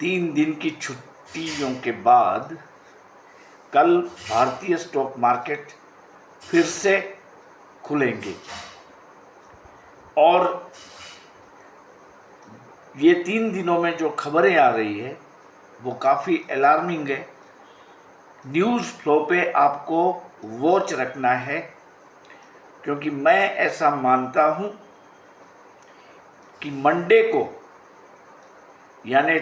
3 दिन की छुट्टियों के बाद कल भारतीय स्टॉक मार्केट फिर से खुलेंगे और ये 3 दिनों में जो खबरें आ रही है वो काफ़ी अलार्मिंग है। न्यूज़ फ्लो पे आपको वॉच रखना है, क्योंकि मैं ऐसा मानता हूँ कि मंडे को यानी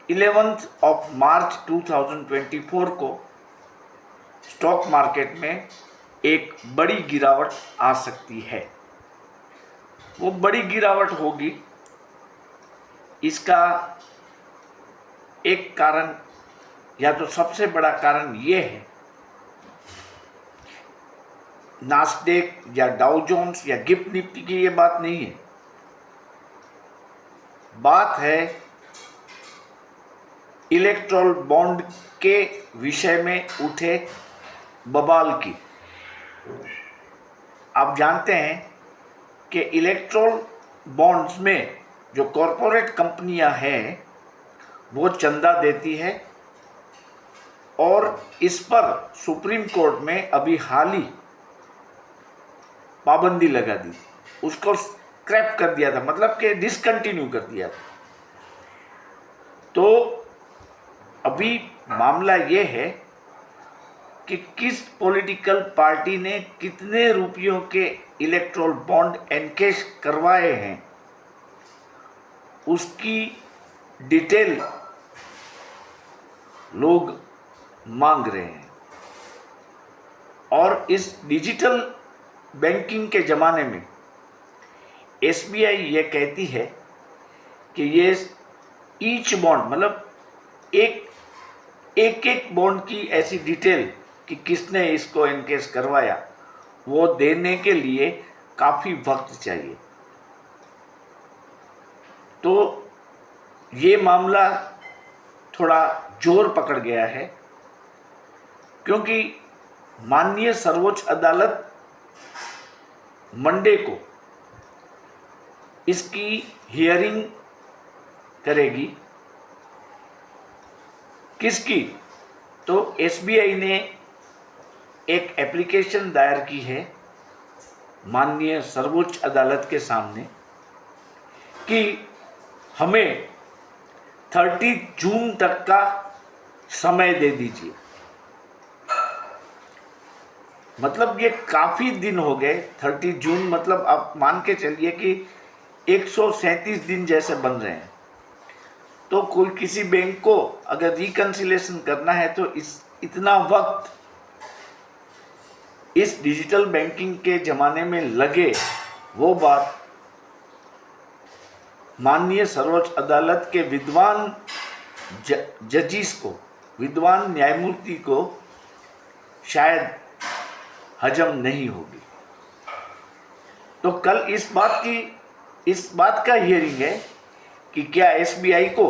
11 मार्च 2024 को स्टॉक मार्केट में एक बड़ी गिरावट आ सकती है। वो बड़ी गिरावट होगी, इसका एक कारण या तो सबसे बड़ा कारण ये है, नास्डेक या डाउ जोन्स या गिफ्ट निफ्टी की ये बात नहीं है, बात है इलेक्ट्रल बॉन्ड के विषय में उठे बवाल की। आप जानते हैं कि इलेक्ट्रल बॉन्ड्स में जो कॉरपोरेट कंपनियां हैं वो चंदा देती है और इस पर सुप्रीम कोर्ट में अभी हाल ही पाबंदी लगा दी, उसको स्क्रैप कर दिया था, मतलब कि डिसकंटिन्यू कर दिया था। तो अभी मामला ये है कि किस पॉलिटिकल पार्टी ने कितने रुपयों के इलेक्ट्रल बॉन्ड एनकैश करवाए हैं, उसकी डिटेल लोग मांग रहे हैं। और इस डिजिटल बैंकिंग के ज़माने में एसबीआई ये कहती है कि ये ईच बॉन्ड, मतलब एक बॉन्ड की ऐसी डिटेल कि किसने इसको एनकैश करवाया, वो देने के लिए काफ़ी वक्त चाहिए। तो ये मामला थोड़ा जोर पकड़ गया है, क्योंकि माननीय सर्वोच्च अदालत मंडे को इसकी हियरिंग करेगी। किसकी? तो एसबीआई ने एक एप्लीकेशन दायर की है माननीय सर्वोच्च अदालत के सामने कि हमें 30 जून तक का समय दे दीजिए। मतलब ये काफ़ी दिन हो गए। 30 जून मतलब आप मान के चलिए कि 137 दिन जैसे बन रहे हैं। तो कोई किसी बैंक को अगर रिकन्सिलेशन करना है तो इतना वक्त इस डिजिटल बैंकिंग के ज़माने में लगे, वो बात माननीय सर्वोच्च अदालत के विद्वान जजिस को, विद्वान न्यायमूर्ति को शायद हजम नहीं होगी। तो कल इस बात का हियरिंग है कि क्या एसबीआई को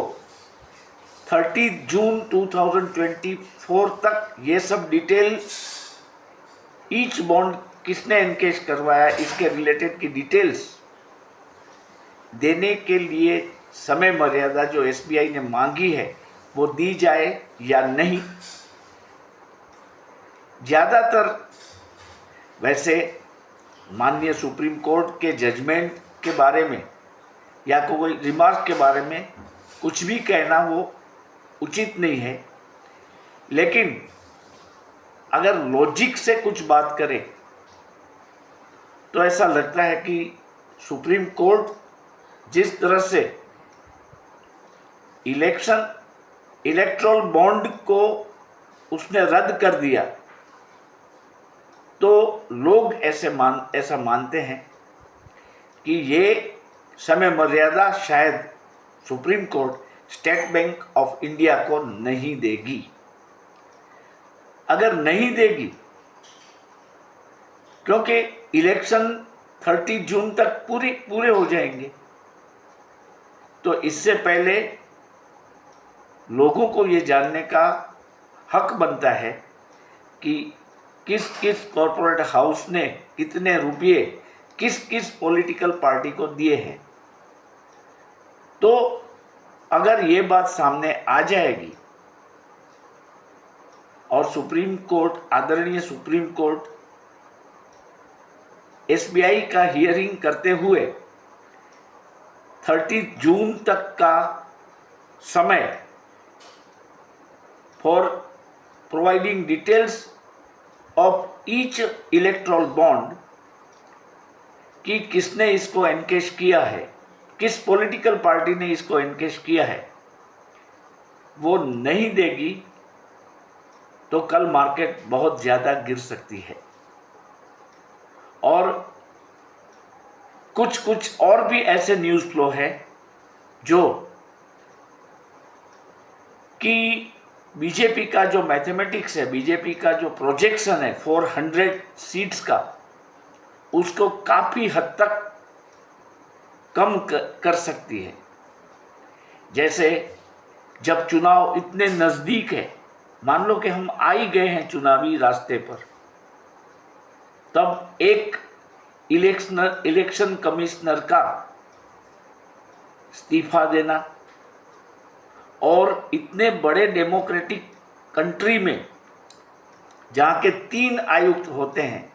30 जून 2024 तक ये सब डिटेल, ईच बॉन्ड किसने एनकैश करवाया, इसके रिलेटेड की डिटेल्स देने के लिए समय मर्यादा जो एसबीआई ने मांगी है वो दी जाए या नहीं। ज़्यादातर वैसे माननीय सुप्रीम कोर्ट के जजमेंट के बारे में या कोई रिमार्क के बारे में कुछ भी कहना वो उचित नहीं है, लेकिन अगर लॉजिक से कुछ बात करें तो ऐसा लगता है कि सुप्रीम कोर्ट जिस तरह से इलेक्ट्रल बॉन्ड को उसने रद्द कर दिया, तो लोग ऐसा मानते हैं कि ये समय मर्यादा शायद supreme court state bank of India को नहीं देगी। अगर नहीं देगी, क्योंकि इलेक्शन 30 जून तक पूरे हो जाएंगे, तो इससे पहले लोगों को ये जानने का हक बनता है कि किस किस कॉरपोरेट हाउस ने कितने रुपये किस किस पॉलिटिकल पार्टी को दिए हैं। तो अगर ये बात सामने आ जाएगी और सुप्रीम कोर्ट, आदरणीय सुप्रीम कोर्ट एसबीआई का हियरिंग करते हुए 30 जून तक का समय for providing details of each erectile bond कि किसने इसको एनकेश किया है, किस पॉलिटिकल पार्टी ने इसको एनकेश किया है, वो नहीं देगी तो कल मार्केट बहुत ज़्यादा गिर सकती है। और कुछ और भी ऐसे न्यूज़ फ्लो है जो कि बीजेपी का जो मैथमेटिक्स है, बीजेपी का जो प्रोजेक्शन है 400 सीट्स का, उसको काफ़ी हद तक कम कर सकती है। जैसे जब चुनाव इतने नज़दीक है, मान लो कि हम आ ही गए हैं चुनावी रास्ते पर, तब एक इलेक्शन कमिश्नर का इस्तीफा देना और इतने बड़े डेमोक्रेटिक कंट्री में जहाँ के 3 आयुक्त होते हैं,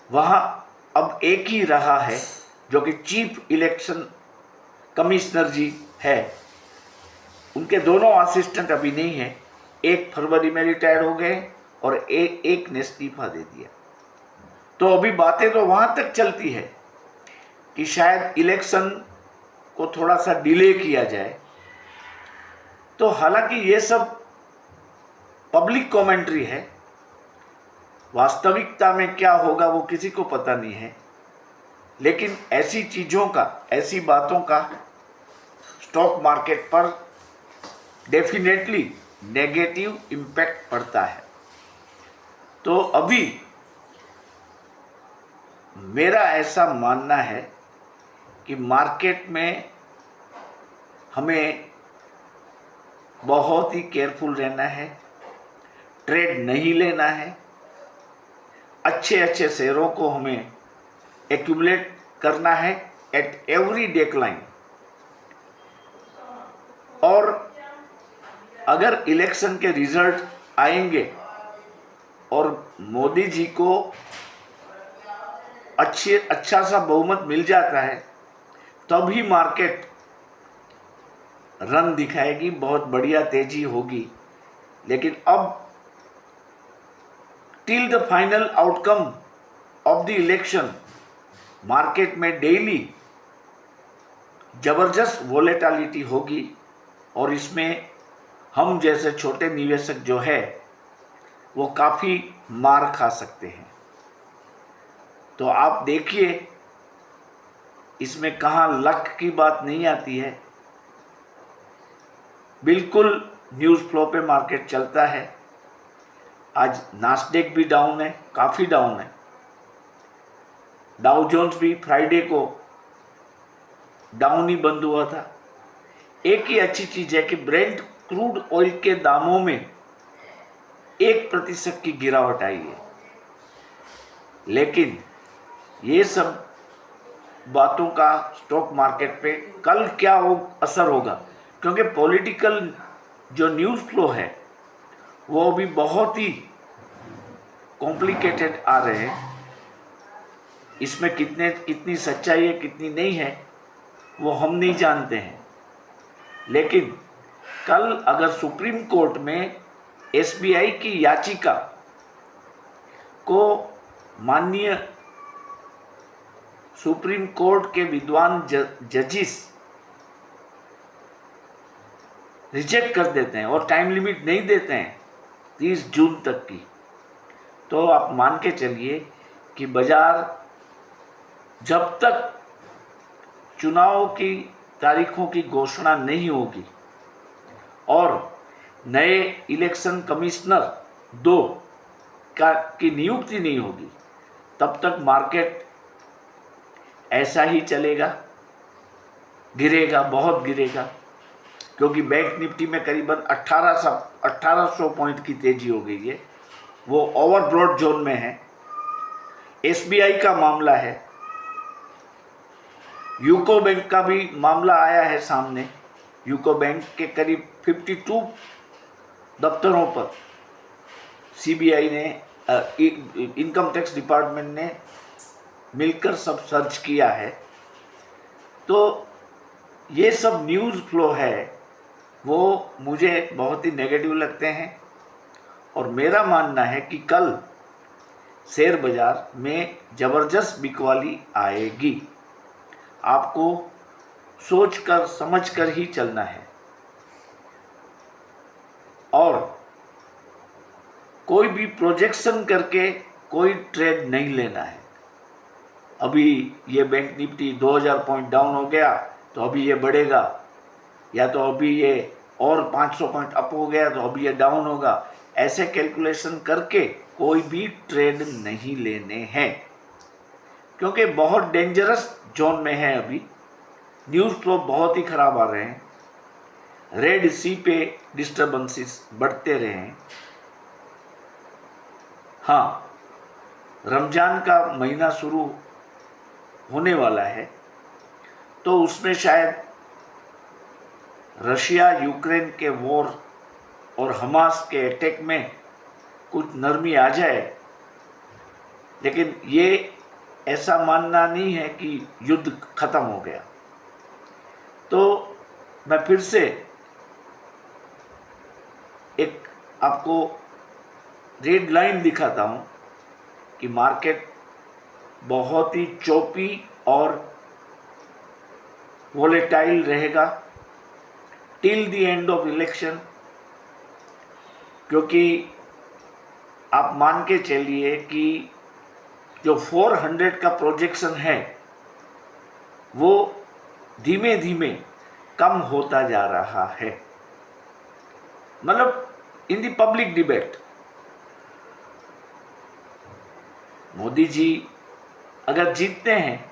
वहाँ अब एक ही रहा है जो कि चीफ इलेक्शन कमिश्नर जी है। उनके दोनों असिस्टेंट अभी नहीं है, एक फरवरी में रिटायर हो गए और एक ने इस्तीफा दे दिया। तो अभी बातें तो वहाँ तक चलती है कि शायद इलेक्शन को थोड़ा सा डिले किया जाए। तो हालांकि ये सब पब्लिक कमेंट्री है, वास्तविकता में क्या होगा वो किसी को पता नहीं है, लेकिन ऐसी चीज़ों का, ऐसी बातों का स्टॉक मार्केट पर डेफिनेटली नेगेटिव इम्पैक्ट पड़ता है। तो अभी मेरा ऐसा मानना है कि मार्केट में हमें बहुत ही केयरफुल रहना है, ट्रेड नहीं लेना है, अच्छे शेयरों को हमें एक्यूमुलेट करना है एट एवरी डेक्लाइन। और अगर इलेक्शन के रिजल्ट आएंगे और मोदी जी को अच्छा सा बहुमत मिल जाता है, तभी मार्केट रन दिखाएगी, बहुत बढ़िया तेजी होगी। लेकिन अब till the final outcome of the election market में डेली जबरदस्त वोलेटिलिटी होगी और इसमें हम जैसे छोटे निवेशक जो है वो काफ़ी मार खा सकते हैं। तो आप देखिए, इसमें कहाँ लक की बात नहीं आती है, बिल्कुल न्यूज़ फ्लो पे मार्केट चलता है। आज नास्डेक भी डाउन है, काफ़ी डाउन है। डाउ जोन्स भी फ्राइडे को डाउन ही बंद हुआ था। एक ही अच्छी चीज़ है कि ब्रेंट क्रूड ऑयल के दामों में 1% की गिरावट आई है। लेकिन ये सब बातों का स्टॉक मार्केट पे कल क्या असर होगा, क्योंकि पॉलिटिकल जो न्यूज़ फ्लो है वो भी बहुत ही कॉम्प्लिकेटेड आ रहे हैं। इसमें कितनी सच्चाई है, कितनी नहीं है, वो हम नहीं जानते हैं। लेकिन कल अगर सुप्रीम कोर्ट में एसबीआई की याचिका को माननीय सुप्रीम कोर्ट के विद्वान जजिस रिजेक्ट कर देते हैं और टाइम लिमिट नहीं देते हैं 30 जून तक की, तो आप मान के चलिए कि बाजार जब तक चुनाव की तारीखों की घोषणा नहीं होगी और नए इलेक्शन कमिश्नर 2 की नियुक्ति नहीं होगी, तब तक मार्केट ऐसा ही चलेगा, गिरेगा, बहुत गिरेगा। क्योंकि बैंक निफ्टी में करीबन 1800 पॉइंट की तेजी हो गई है, वो ओवरब्रॉड जोन में है। एसबीआई का मामला है, यूको बैंक का भी मामला आया है सामने, यूको बैंक के करीब 52 दफ्तरों पर सीबीआई ने, इनकम टैक्स डिपार्टमेंट ने मिलकर सब सर्च किया है। तो ये सब न्यूज़ फ्लो है वो मुझे बहुत ही नेगेटिव लगते हैं, और मेरा मानना है कि कल शेयर बाजार में ज़बरदस्त बिकवाली आएगी। आपको सोच कर समझ कर ही चलना है, और कोई भी प्रोजेक्शन करके कोई ट्रेड नहीं लेना है। अभी ये बैंक निफ्टी 2000 पॉइंट डाउन हो गया तो अभी ये बढ़ेगा, या तो अभी ये और 500 पॉइंट अप हो गया तो अभी ये डाउन होगा। ऐसे कैलकुलेशन करके कोई भी ट्रेड नहीं लेने हैं, क्योंकि बहुत डेंजरस जोन में है। अभी न्यूज़ फ्लो बहुत ही खराब आ रहे हैं। रेड सी पे डिस्टर्बेंसेस बढ़ते रहे हैं। हाँ, रमजान का महीना शुरू होने वाला है, तो उसमें शायद रशिया यूक्रेन के वॉर और हमास के अटैक में कुछ नरमी आ जाए, लेकिन ये ऐसा मानना नहीं है कि युद्ध खत्म हो गया। तो मैं फिर से एक आपको रेड लाइन दिखाता हूँ कि मार्केट बहुत ही चौपी और वोलेटाइल रहेगा till the end of election, क्योंकि आप मान के चलिए कि जो 400 का प्रोजेक्शन है वो धीमे धीमे कम होता जा रहा है। मतलब in the public debate Modi ji अगर जीतते हैं,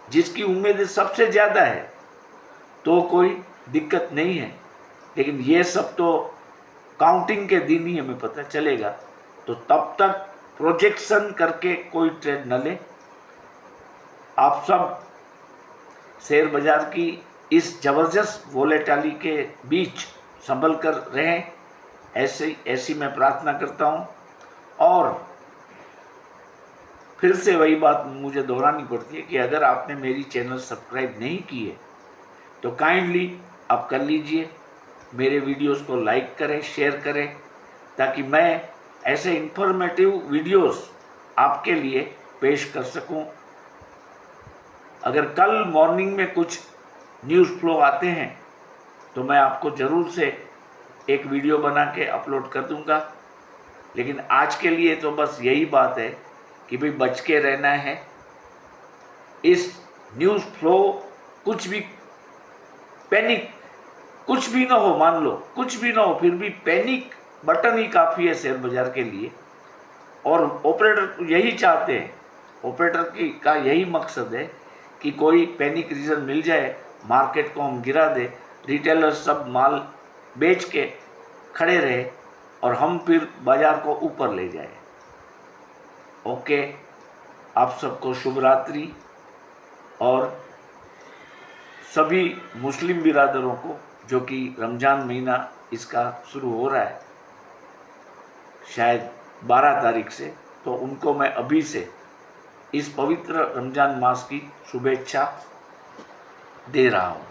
जिसकी उम्मीद सबसे ज़्यादा है, तो कोई दिक्कत नहीं है। लेकिन ये सब तो काउंटिंग के दिन ही हमें पता चलेगा, तो तब तक प्रोजेक्शन करके कोई ट्रेड न ले। आप सब शेयर बाजार की इस ज़बरदस्त वोलेटिलिटी के बीच संभल कर रहें, ऐसी मैं प्रार्थना करता हूँ। और फिर से वही बात मुझे दोहरानी पड़ती है कि अगर आपने मेरी चैनल सब्सक्राइब नहीं की है तो काइंडली आप कर लीजिए, मेरे वीडियोस को लाइक करें, शेयर करें, ताकि मैं ऐसे इंफॉर्मेटिव वीडियोस आपके लिए पेश कर सकूं। अगर कल मॉर्निंग में कुछ न्यूज़ फ्लो आते हैं तो मैं आपको ज़रूर से एक वीडियो बना के अपलोड कर दूंगा। लेकिन आज के लिए तो बस यही बात है कि भाई बच के रहना है। इस न्यूज़ फ्लो कुछ भी पैनिक कुछ भी ना हो, मान लो कुछ भी ना हो, फिर भी पैनिक बटन ही काफ़ी है शेयर बाजार के लिए। और ऑपरेटर यही चाहते हैं, ऑपरेटर का यही मकसद है कि कोई पैनिक रीज़न मिल जाए, मार्केट को हम गिरा दे, रिटेलर सब माल बेच के खड़े रहे और हम फिर बाजार को ऊपर ले जाए। ओके, आप सबको शुभ रात्रि। और सभी मुस्लिम बिरादरों को, जो कि रमज़ान महीना इसका शुरू हो रहा है शायद 12 तारीख से, तो उनको मैं अभी से इस पवित्र रमज़ान मास की शुभेच्छा दे रहा हूँ।